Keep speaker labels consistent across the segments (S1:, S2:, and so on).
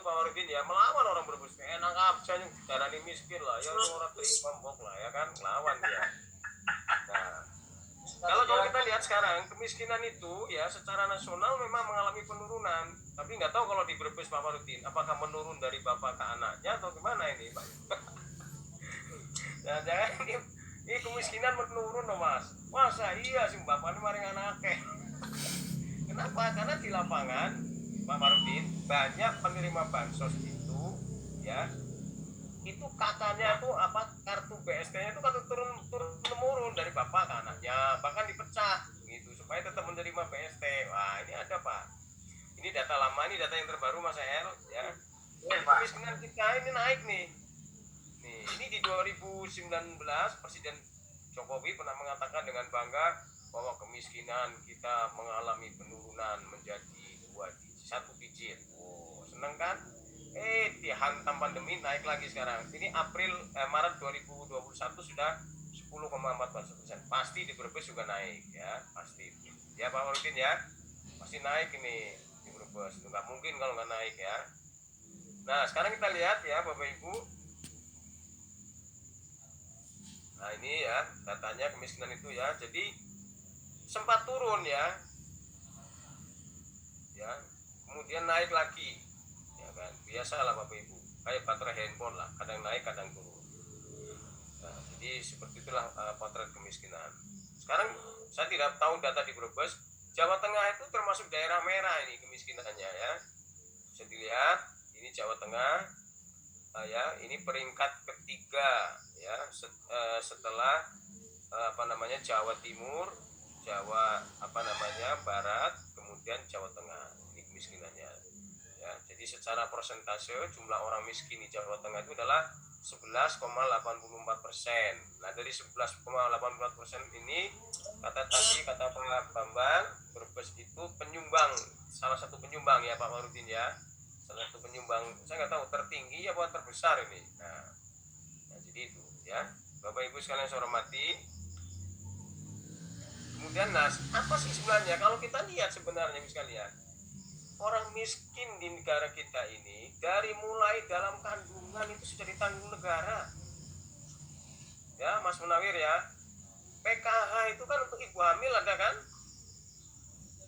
S1: Pak Waridin ya, melawan orang Brebes. Enak aja yang darani miskin lah, ya orang terima mbok lah ya kan, lawan dia. Nah, kalau kita lihat sekarang kemiskinan itu ya secara nasional memang mengalami penurunan, tapi nggak tahu kalau di Brebes Pak Waridin apakah menurun dari bapak ke anaknya atau gimana ini Pak. Nah, jangan ini kemiskinan menurun loh Mas. Masa iya sih bapak ini maring anaknya. Kenapa? Karena di lapangan Pak Marudin banyak penerima bansos itu ya itu kakaknya itu apa kartu BST-nya itu kartu turun temurun dari bapak ke anaknya, bahkan dipecah gitu supaya tetap menerima BST. Wah ini ada Pak, ini data lama, ini data yang terbaru Mas El ya. Kemiskinan kita ini naik nih. Ini di 2019 Presiden Jokowi pernah mengatakan dengan bangga bahwa kemiskinan kita mengalami penurunan menjadi satu digit. Oh, seneng kan? Dihantam pandemi naik lagi sekarang. Ini Maret 2021 sudah 10,14%. Pasti di Brebes juga naik ya, pasti. Ya Pak Waridin ya, pasti naik ini di Brebes. Nggak mungkin kalau nggak naik ya. Nah sekarang kita lihat ya Bapak Ibu. Nah ini ya datanya kemiskinan itu ya, jadi sempat turun ya, kemudian naik lagi, ya kan, biasa lah Bapak Ibu, kayak baterai handphone lah, kadang naik kadang turun. Nah, jadi seperti itulah potret kemiskinan. Sekarang saya tidak tahu data di Brebes, Jawa Tengah itu termasuk daerah merah ini kemiskinannya ya, bisa dilihat ini Jawa Tengah. Ya ini peringkat ketiga ya setelah Jawa Timur, Jawa Barat, kemudian Jawa Tengah. Ini kemiskinannya ya. Jadi secara persentase jumlah orang miskin di Jawa Tengah itu adalah 11,84%. Nah dari 11,84% ini kata Pak Bambang, Brebes itu penyumbang, salah satu penyumbang ya Pak Marudin ya, salah satu penyumbang, saya nggak tahu tertinggi apa terbesar ini. Nah jadi itu ya Bapak Ibu sekalian saya hormati. Kemudian apa sih sebenarnya kalau kita lihat sebenarnya sekalian, orang miskin di negara kita ini dari mulai dalam kandungan itu sudah ditanggung negara ya Mas Munawir ya. PKH itu kan untuk ibu hamil ada kan,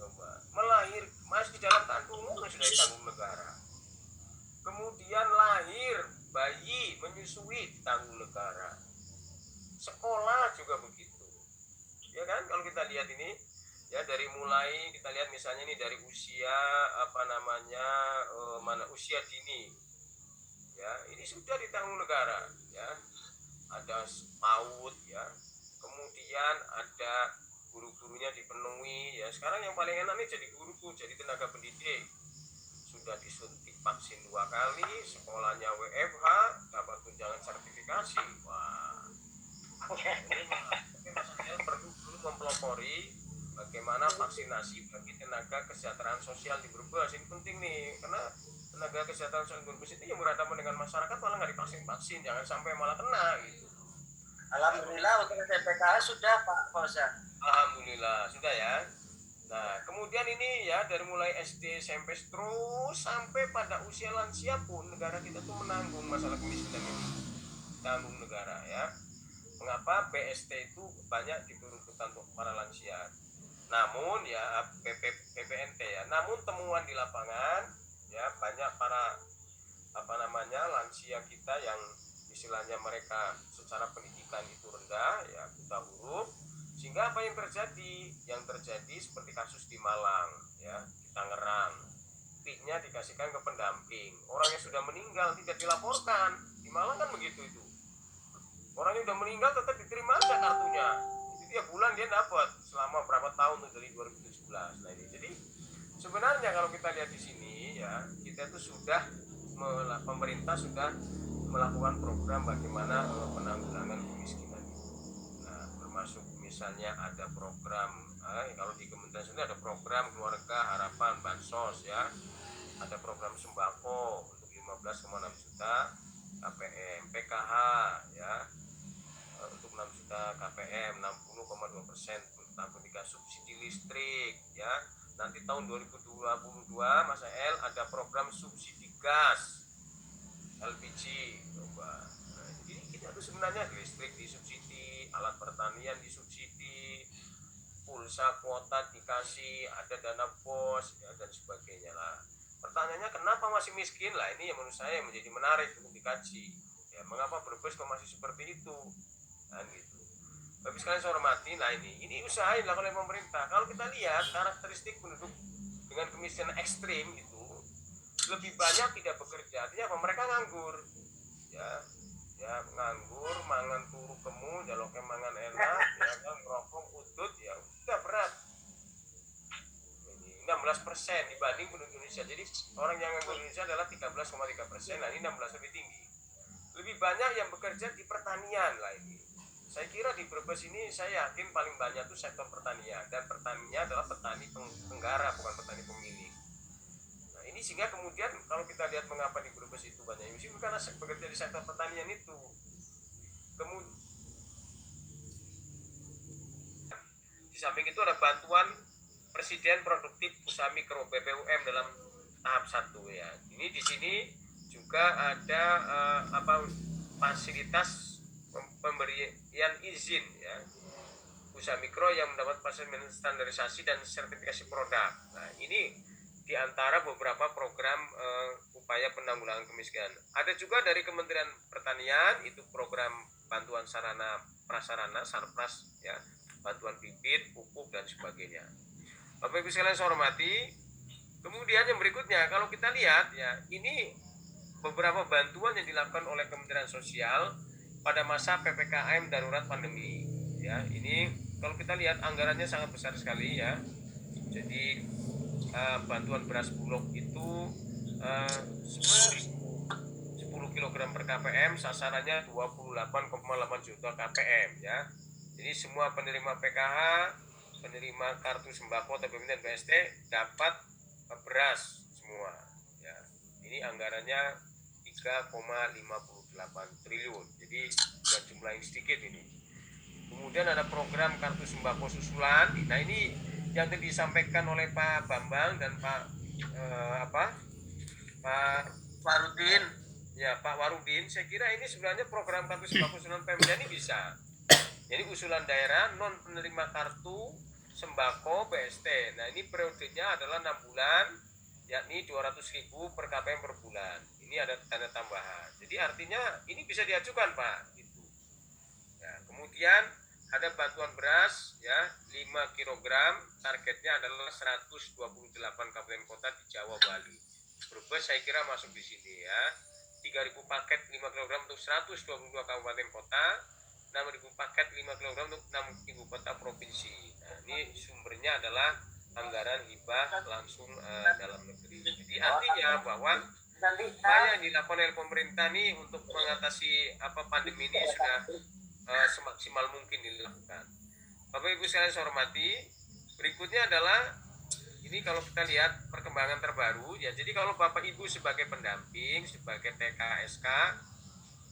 S1: coba masih di dalam kandungan sudah ditanggung negara. Kemudian lahir bayi menyusui ditanggung negara, sekolah juga begitu ya kan. Kalau kita lihat ini ya dari mulai kita lihat misalnya ini dari usia usia dini ya, ini sudah ditanggung negara ya, ada PAUD ya, kemudian ada guru-gurunya dipenuhi ya. Sekarang yang paling enak nih jadi guru, jadi tenaga pendidik, sudah disuntik vaksin 2 kali, sekolahnya WFH, dapat tunjangan sertifikasi. Wah, perlu mempelopori bagaimana vaksinasi bagi tenaga kesejahteraan sosial di Brebes. Ini penting nih, karena tenaga kesehatan sosial di Brebes itu yang berhadapan dengan masyarakat malah nggak divaksin-vaksin, jangan sampai malah kena gitu.
S2: Alhamdulillah untuk PPKH sudah Pak Fauzan.
S1: Alhamdulillah sudah ya. Nah kemudian ini ya dari mulai SD, SMP terus sampai pada usia lansia pun negara kita tuh menanggung masalah kemiskinan ini, tanggung negara ya. Mengapa BST itu banyak diperuntukkan untuk para lansia? Namun ya PPNT ya, namun temuan di lapangan ya banyak para lansia kita yang istilahnya mereka secara pendidikan itu rendah ya, buta huruf, sehingga apa yang terjadi? Yang terjadi seperti kasus di Malang ya, di Tangerang, PIK-nya dikasihkan ke pendamping, orang yang sudah meninggal tidak dilaporkan. Di Malang kan begitu itu, orang yang sudah meninggal tetap diterima aja kartunya, jadi tiap bulan dia dapat selama berapa tahun dari 2017. Nah ini jadi sebenarnya kalau kita lihat di sini ya, kita itu sudah pemerintah sudah melakukan program bagaimana penanggulangan kemiskinan itu. Nah termasuk misalnya ada program kalau di Kementerian Sosial ada program keluarga harapan bansos ya, ada program sembako untuk 15,6 juta KPM, PKH ya untuk 6 juta KPM, 60,2% tahun 3 subsidi listrik ya. Nanti tahun 2022 Mas El ada program subsidi gas LPG coba. Nah, jadi kita tuh sebenarnya listrik disubsidi, alat pertanian disubsidi, pulsa kuota dikasih, ada dana bos ya, dan sebagainya lah. Pertanyaannya kenapa masih miskin lah, ini yang menurut saya menjadi menarik untuk dikaji ya, mengapa Brebes kok masih seperti itu kan gitu. Tapi sekalian saya hormati, nah ini usaha yang dilakukan oleh pemerintah. Kalau kita lihat karakteristik penduduk dengan kemiskinan ekstrim itu lebih banyak tidak bekerja, artinya apa, mereka nganggur ya, nganggur, mangan turu kemu, jaloknya mangan enak ya kan, ngerokok udut ya udah berat. Ini 16% dibanding penduduk Indonesia. Jadi orang yang nganggur di Indonesia adalah 13,3%, nah ini 16 lebih tinggi. Lebih banyak yang bekerja di pertanian lah ini. Saya kira di Brebes ini saya yakin paling banyak itu sektor pertanian, dan petaninya adalah petani penggara bukan petani pemilik. Nah ini sehingga kemudian kalau kita lihat mengapa di Brebes itu banyak yang miskin, karena bekerja di sektor pertanian itu. Kemudian di samping itu ada bantuan Presiden Produktif Usaha Mikro BPUM dalam tahap 1 ya. Ini di sini juga ada fasilitas pemberian izin ya, usaha mikro yang mendapat fasilitas standarisasi dan sertifikasi produk. Nah ini diantara beberapa program upaya penanggulangan kemiskinan. Ada juga dari Kementerian Pertanian, itu program bantuan sarana prasarana, sarpras ya, bantuan bibit, pupuk dan sebagainya. Bapak Ibu sekalian saya hormati, kemudian yang berikutnya kalau kita lihat ya, ini beberapa bantuan yang dilakukan oleh Kementerian Sosial pada masa PPKM darurat pandemi ya. Ini kalau kita lihat anggarannya sangat besar sekali ya. Jadi bantuan beras bulog itu 10 kg per KPM, sasarannya 28,8 juta KPM ya. Jadi semua penerima PKH, penerima kartu sembako atau BPJS dan BST dapat beras semua ya. Ini anggarannya 3,58 triliun. Jadi bukan jumlah yang sedikit ini. Kemudian ada program kartu sembako susulan. Nah ini yang tadi disampaikan oleh Pak Bambang dan Pak
S2: Warudin.
S1: Ya, Pak Warudin, saya kira ini sebenarnya program kartu sembako susulan Pemda ini bisa. Jadi usulan daerah non penerima kartu sembako BST. Nah ini periodenya adalah 6 bulan, yakni 200.000 per KPM per bulan. Ini ada tanda tambahan. Jadi artinya ini bisa diajukan Pak. Gitu. Ya, kemudian ada bantuan beras ya 5 kg, targetnya adalah 128 kabupaten kota di Jawa Bali. Brebes saya kira masuk di sini ya. 3.000 paket 5 kg untuk 122 kabupaten kota, 6.000 paket 5 kg untuk 6 ibu kota provinsi. Nah, ini sumbernya adalah anggaran hibah langsung dalam negeri. Jadi artinya bahwa upaya yang dilakukan oleh pemerintah ini untuk mengatasi pandemi ini sudah semaksimal mungkin dilakukan. Bapak Ibu sekalian saya hormati, berikutnya adalah ini kalau kita lihat perkembangan terbaru ya. Jadi kalau Bapak Ibu sebagai pendamping, sebagai TKSK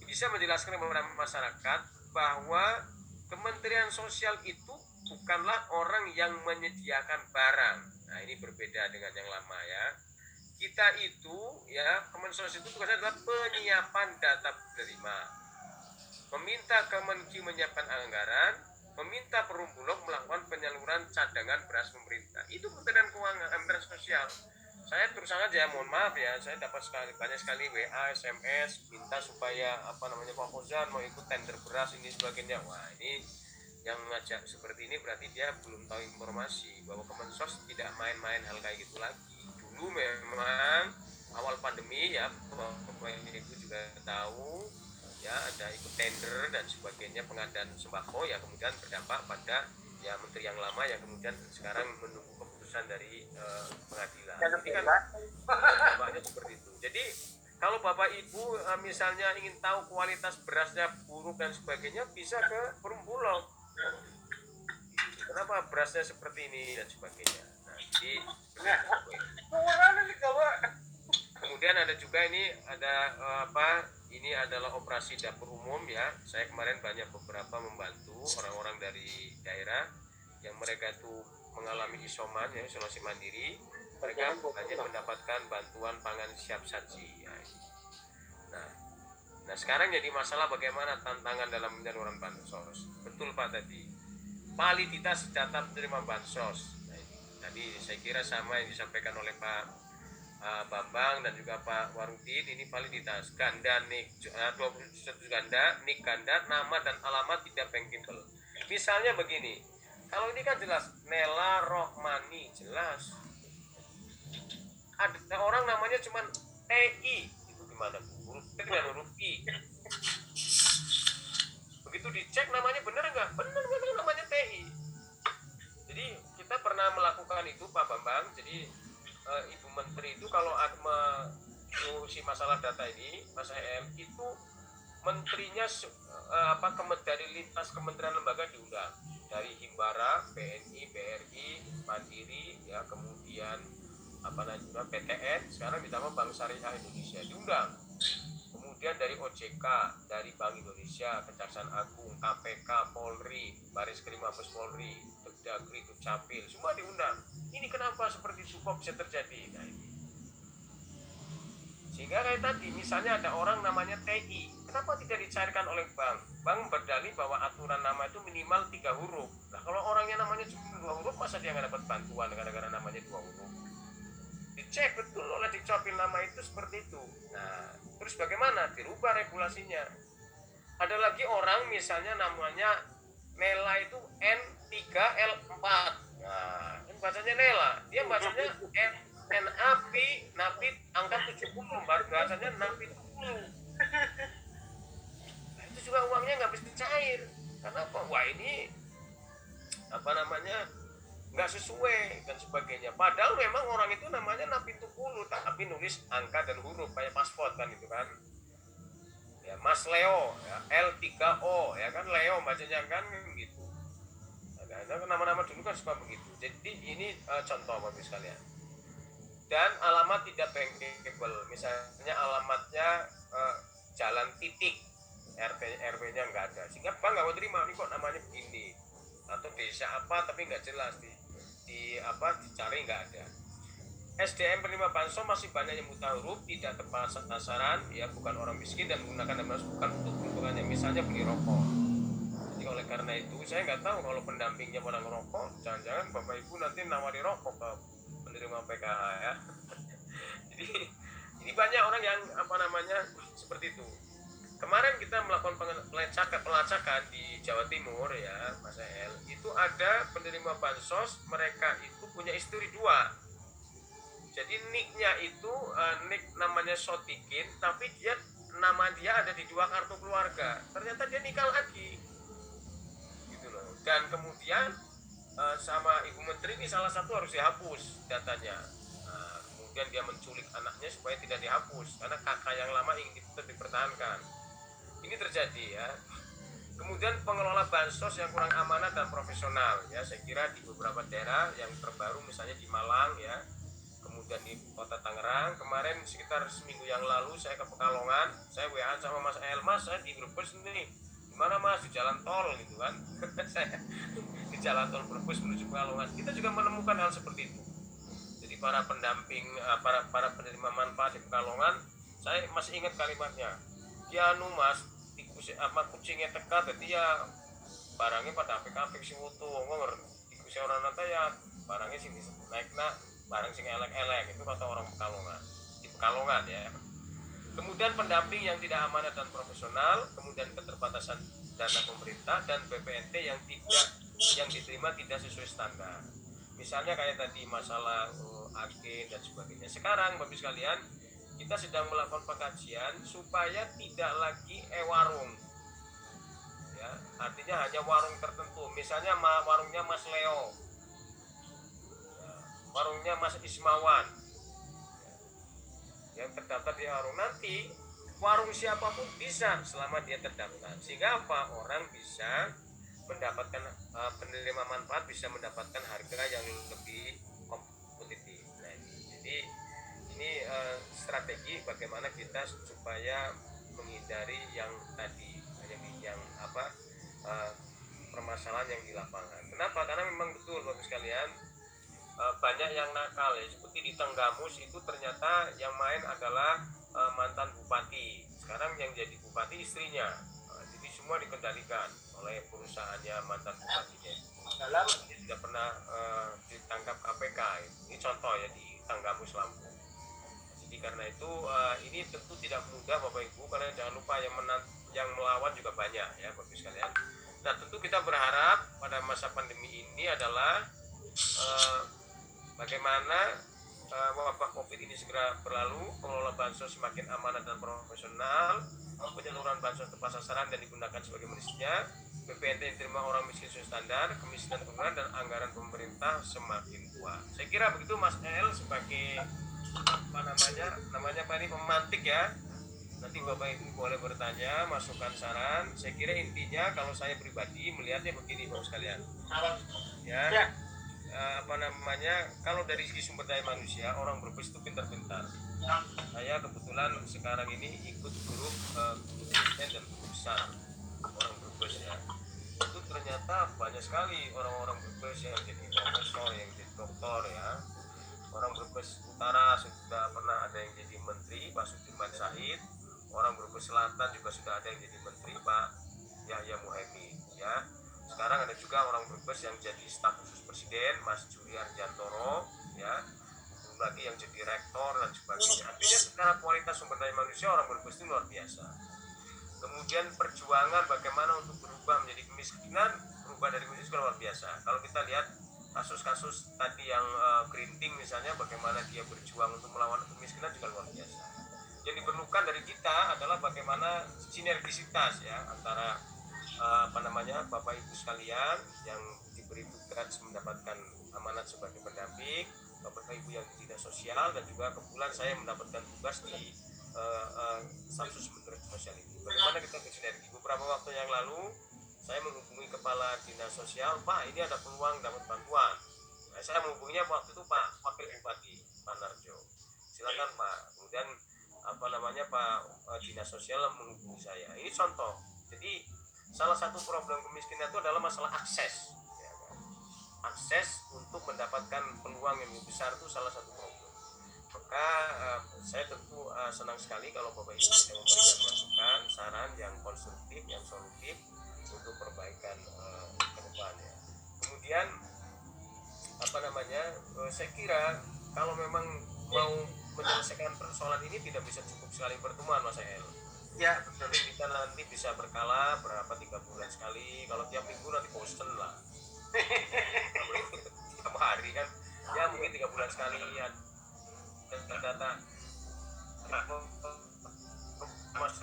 S1: bisa menjelaskan kepada masyarakat bahwa Kementerian Sosial itu bukanlah orang yang menyediakan barang. Nah ini berbeda dengan yang lama ya. Kita itu ya, Kementerian Sosial itu tugasnya adalah penyiapan data penerima, meminta Kemenkyu menyiapkan anggaran, meminta Perum Bulog melakukan penyaluran cadangan beras pemerintah. Itu Kementerian Keuangan, Kementerian Sosial. Saya terus saja mohon maaf ya, saya dapat banyak sekali WA, SMS minta supaya Pak Kozan mau ikut tender beras ini sebagainya. Wah ini yang ngajak seperti ini berarti dia belum tahu informasi bahwa Kemensos tidak main-main hal kayak gitu lagi. Dulu memang awal pandemi ya, Bapak Ibu juga tahu ya, ada ikut tender dan sebagainya pengadaan sembako ya, kemudian berdampak pada ya menteri yang lama yang kemudian sekarang menunggu keputusan dari pengadilan. Jadi kan dampaknya seperti itu. Jadi kalau Bapak Ibu misalnya ingin tahu kualitas berasnya buruk dan sebagainya, bisa ke Perum Bulog. Kenapa berasnya seperti ini dan sebagainya. Nah, jadi kemudian ada juga ini ada ini adalah operasi dapur umum ya. Saya kemarin banyak beberapa membantu orang-orang dari daerah yang mereka itu mengalami isoman ya, isolasi mandiri. Mereka hanya mendapatkan bantuan pangan siap saji ya. Nah Nah sekarang jadi masalah bagaimana tantangan dalam penyaluran bansos. Betul Pak tadi, validitas data penerima bansos. Nah, tadi saya kira sama yang disampaikan oleh Pak Bambang dan juga Pak Warudin, ini validitas ganda nik 21 ganda, nik ganda, nama dan alamat tidak bankable. Misalnya begini, kalau ini kan jelas Nela Rohmani, jelas. Ada orang namanya cuma TI, itu gimana? Huruf T dan huruf I. Begitu dicek namanya benar nggak? Benar namanya TI. Jadi kita pernah melakukan itu Pak Bambang. Jadi Ibu Menteri itu kalau mengurusi masalah data ini, Mas EM itu menterinya dari lintas kementerian lembaga diundang, dari Himbara, BNI, BRI, Mandiri, ya kemudian PTN, sekarang ditambah Bank Syariah Indonesia diundang. Kemudian dari OJK, dari Bank Indonesia, Kejaksaan Agung, KPK, Polri, Baris Krim Mabes Polri, Dagri, Dukcapil, semua diundang. Ini kenapa seperti itu kok bisa terjadi? Nah, ini. Sehingga kayak tadi, misalnya ada orang namanya TI, kenapa tidak dicairkan oleh bank? Bank berdalih bahwa aturan nama itu minimal 3 huruf. Nah, kalau orangnya namanya cuma 2 huruf, masa dia nggak dapat bantuan gara-gara namanya 2 huruf? Dicek betul oleh Dukcapil nama itu seperti itu. Nah, terus bagaimana? Dirubah regulasinya. Ada lagi orang misalnya namanya Nela itu N3L4. Nah, kan bacanya Nela. Dia bacanya Napit angka 70, bahasanya Napit 10. Nah, itu juga uangnya nggak bisa cair. Karena apa? Wah ini nggak sesuai dan sebagainya. Padahal memang orang itu namanya Napit 10, tapi nulis angka dan huruf kayak paspor kan itu kan. Ya, Mas Leo, ya, L3O, ya kan Leo bacanya kan gitu. Nah, nama-nama dulu kan suka begitu. Jadi ini contoh Bapak sekalian. Dan alamat tidak bankable, misalnya alamatnya jalan titik, RW-nya nggak ada, sehingga bank nggak mau terima, ini kok namanya begini, atau desa apa tapi nggak jelas dicari nggak ada. SDM penerima bansos masih banyak yang buta huruf, tidak tepat sasaran, ya bukan orang miskin dan menggunakan dana bukan untuk keuntungannya, misalnya beli rokok. Jadi oleh karena itu saya nggak tahu kalau pendampingnya orang rokok, jangan-jangan Bapak Ibu nanti nawari rokok ke penerima PKH ya. Jadi ini banyak orang yang seperti itu. Kemarin kita melakukan pelacakan di Jawa Timur ya Mas El, itu ada penerima bansos, mereka itu punya istri 2. Jadi nicknya itu nick namanya Sotikin, tapi nama dia ada di 2 kartu keluarga. Ternyata dia nikah lagi gitu loh. Dan kemudian sama Ibu Menteri ini salah satu harus dihapus datanya. Nah, kemudian dia menculik anaknya supaya tidak dihapus karena kakak yang lama ingin tetap dipertahankan. Ini terjadi ya. Kemudian pengelola bansos yang kurang amanah dan profesional ya, saya kira di beberapa daerah yang terbaru misalnya di Malang ya, kemudian di kota Tangerang. Kemarin sekitar seminggu yang lalu saya ke Pekalongan, saya WA sama Mas Elmas, saya di Brebes nih, gimana Mas, di jalan tol gitu kan. Saya di jalan tol Brebes menuju Pekalongan, kita juga menemukan hal seperti itu. Jadi para pendamping, para penerima manfaat di Pekalongan, saya masih ingat kalimatnya, ya nu Mas, kucingnya teka, jadi ya barangnya pada apik-apik sing utuh, dikusi orang nata ya barangnya sing naik barang sing elek-elek, itu kata orang Pekalongan, di Pekalongan ya. Kemudian pendamping yang tidak amanah dan profesional, kemudian keterbatasan dana pemerintah dan BPNT yang diterima tidak sesuai standar. Misalnya kayak tadi masalah agen dan sebagainya. Sekarang Bapak sekalian, kita sedang melakukan pengkajian supaya tidak lagi warung. Ya, artinya hanya warung tertentu. Misalnya warungnya Mas Leo, ya, warungnya Mas Ismawan, yang terdaftar di warung. Nanti warung siapapun bisa selama dia terdaftar, sehingga apa, orang bisa mendapatkan penerima manfaat bisa mendapatkan harga yang lebih kompetitif. Nah, jadi ini strategi bagaimana kita supaya menghindari yang tadi permasalahan yang di lapangan. Kenapa? Karena memang betul Bapak sekalian, banyak yang nakal ya, seperti di Tenggamus itu ternyata yang main adalah mantan bupati. Sekarang yang jadi bupati istrinya. Jadi semua dikendalikan oleh perusahaannya mantan bupatinya.
S2: Dalam
S1: Dia tidak pernah ditangkap KPK. Ini contoh ya di Tanggamus Lampung. Jadi karena itu ini tentu tidak mudah Bapak Ibu, karena jangan lupa yang melawan juga banyak ya Bapak Ibu sekalian. Nah tentu kita berharap pada masa pandemi ini adalah bagaimana wabah COVID ini segera berlalu, pengelola bansos semakin amanah dan profesional, penyaluran bansos tepat sasaran dan digunakan sebagai mestinya, BPNT yang diterima orang miskin sesuai standar, kemiskinan turunan, dan anggaran pemerintah semakin kuat. Saya kira begitu Mas El sebagai namanya apa ini pemantik ya. Nanti Bapak Ibu boleh bertanya, masukkan saran. Saya kira intinya kalau saya pribadi melihatnya begini Bapak sekalian. Ya. Kalau dari segi sumber daya manusia, orang Brebes itu pintar-pintar. Saya kebetulan sekarang ini ikut grup dan besar orang Brebes ya. Itu ternyata banyak sekali orang-orang Brebes yang jadi profesor, yang jadi doktor ya. Orang Brebes Utara sudah pernah ada yang jadi menteri, Pak Sudirman Said. Orang Brebes Selatan juga sudah ada yang jadi menteri, Pak Yahya Muhaimin ya. Sekarang ada juga orang Brebes yang jadi staf khusus presiden, Mas Juri Arjantoro ya. Belum lagi yang jadi rektor dan sebagainya. Artinya secara kualitas sumber daya manusia orang Brebes itu luar biasa. Kemudian perjuangan bagaimana untuk berubah menjadi kemiskinan, berubah dari kemiskinan juga luar biasa. Kalau kita lihat kasus-kasus tadi yang Grinting misalnya, bagaimana dia berjuang untuk melawan kemiskinan juga luar biasa. Yang diperlukan dari kita adalah bagaimana sinergisitas ya antara Bapak Ibu sekalian yang diberi tugas mendapatkan amanat sebagai pendamping, Bapak Ibu yang di dinas sosial, dan juga kebetulan saya mendapatkan tugas di Stafsus Menteri Sosial ini. Bagaimana kita bersinergi? Beberapa waktu yang lalu saya menghubungi kepala dinas sosial, Pak ini ada peluang dapat bantuan. Nah, saya menghubunginya waktu itu Pak Wakil Bupati Pak Narjo. Silakan Pak. Kemudian Pak dinas sosial menghubungi saya. Ini contoh. Jadi salah satu problem kemiskinan itu adalah masalah akses ya kan? Akses untuk mendapatkan peluang yang lebih besar itu salah satu problem. Maka saya tentu senang sekali kalau Bapak Ibu bisa memberikan masukan, saran yang konstruktif, yang solutif untuk perbaikan ke depannya. Kemudian saya kira kalau memang mau menyelesaikan persoalan ini tidak bisa cukup sekali pertemuan Mas El. Ya, mungkin kita nanti bisa berkala berapa 3 bulan sekali. Kalau tiap minggu nanti bosen lah. Tiap hari kan, ya mungkin 3 bulan sekali ya. Data